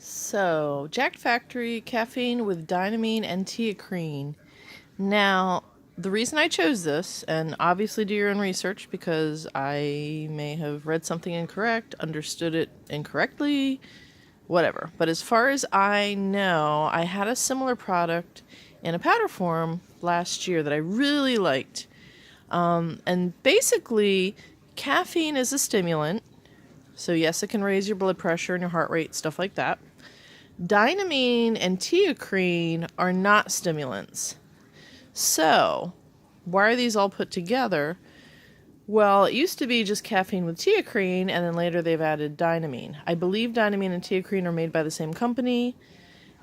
So, Jack Factory caffeine with Dynamine and TeaCrine. Now, the reason I chose this, and obviously do your own research because I may have read something incorrect, understood it incorrectly, whatever. But as far as I know, I had a similar product in a powder form last year that I really liked. And basically, caffeine is a stimulant. So yes, it can raise your blood pressure and your heart rate, stuff like that. Dynamine and TeaCrine are not stimulants. So, why are these all put together? Well, it used to be just caffeine with TeaCrine, and then later they've added Dynamine. I believe Dynamine and TeaCrine are made by the same company,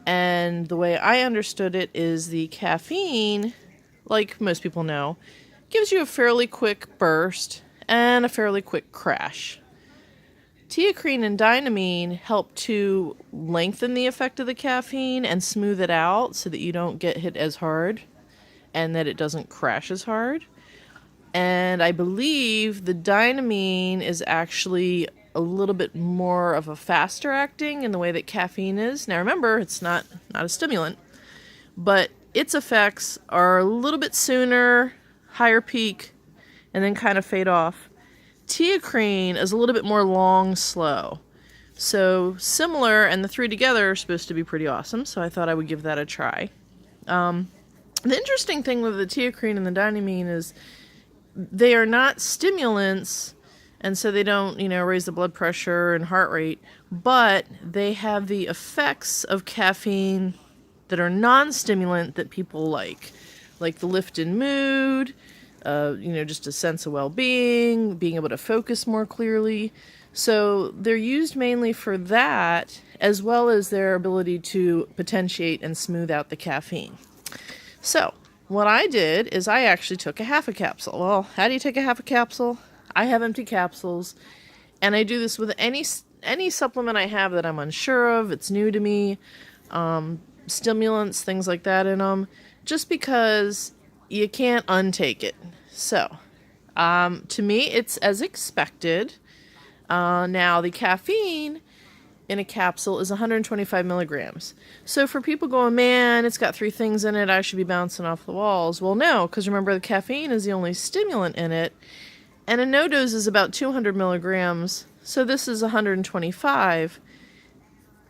and the way I understood it is the caffeine, like most people know, gives you a fairly quick burst and a fairly quick crash. TeaCrine and Dynamine help to lengthen the effect of the caffeine and smooth it out so that you don't get hit as hard and that it doesn't crash as hard. And I believe the Dynamine is actually a little bit more of a faster acting in the way that caffeine is. Now remember, it's not a stimulant, but its effects are a little bit sooner, higher peak, and then kind of fade off. TeaCrine is a little bit more long, slow. So similar, and the three together are supposed to be pretty awesome, so I thought I would give that a try. The interesting thing with the TeaCrine and the Dynamine is they are not stimulants, and so they don't, raise the blood pressure and heart rate, but they have the effects of caffeine that are non-stimulant that people like the lift in mood, just a sense of well-being, being able to focus more clearly. So they're used mainly for that, as well as their ability to potentiate and smooth out the caffeine. So what I did is I actually took a half a capsule. Well, how do you take a half a capsule? I have empty capsules, and I do this with any supplement I have that I'm unsure of. It's new to me, stimulants, things like that in them, just because you can't untake it. So, to me, it's as expected. Now, the caffeine in a capsule is 125 milligrams. So for people going, man, it's got 3 things in it, I should be bouncing off the walls. Well, no, because remember, the caffeine is the only stimulant in it, and a no-dose is about 200 milligrams, so this is 125,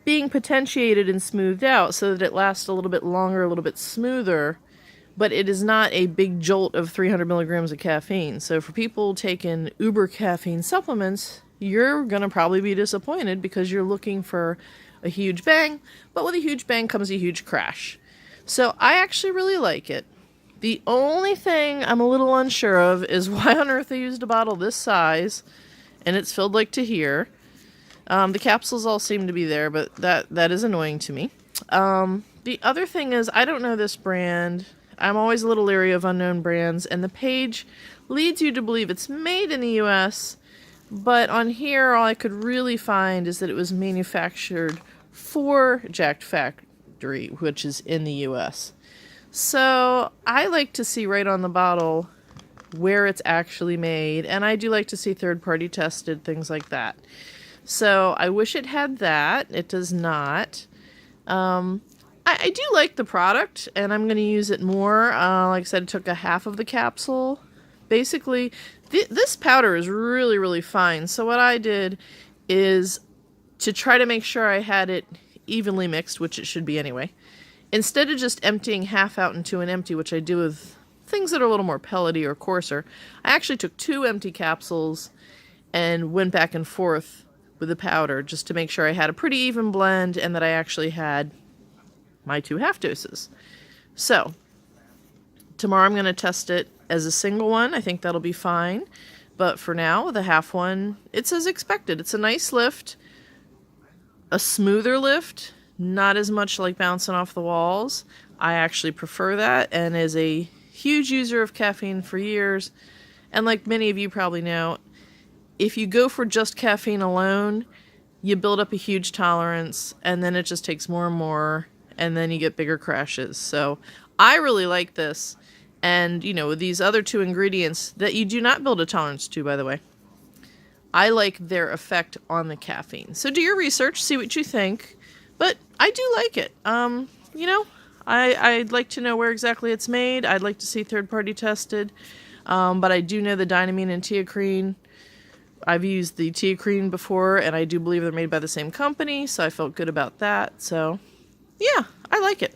being potentiated and smoothed out so that it lasts a little bit longer, a little bit smoother. But it is not a big jolt of 300 milligrams of caffeine. So for people taking uber caffeine supplements, you're going to probably be disappointed because you're looking for a huge bang, but with a huge bang comes a huge crash. So I actually really like it. The only thing I'm a little unsure of is why on earth they used a bottle this size and it's filled like to here. The capsules all seem to be there, but that is annoying to me. The other thing is, I don't know this brand. I'm always a little leery of unknown brands, and the page leads you to believe it's made in the U.S., but on here all I could really find is that it was manufactured for Jack Factory, which is in the U.S. So I like to see right on the bottle where it's actually made, and I do like to see third-party tested, things like that. So I wish it had that. It does not. I do like the product, and I'm going to use it more. Like I said, I took a half of the capsule. Basically, this powder is really, really fine. So what I did is to try to make sure I had it evenly mixed, which it should be anyway. Instead of just emptying half out into an empty, which I do with things that are a little more pellety or coarser, I actually took 2 empty capsules and went back and forth with the powder just to make sure I had a pretty even blend and that I actually had my 2 half doses. So tomorrow I'm going to test it as a single one. I think that'll be fine. But for now, the half one, it's as expected. It's a nice lift, a smoother lift, not as much like bouncing off the walls. I actually prefer that, and as a huge user of caffeine for years, and like many of you probably know, if you go for just caffeine alone, you build up a huge tolerance, and then it just takes more and more, and then you get bigger crashes. So I really like this. And, with these other 2 ingredients that you do not build a tolerance to, by the way, I like their effect on the caffeine. So do your research, see what you think. But I do like it. You know, I'd like to know where exactly it's made. I'd like to see third-party tested. But I do know the Dynamine and TeaCrine. I've used the TeaCrine before, and I do believe they're made by the same company, so I felt good about that. So, yeah, I like it.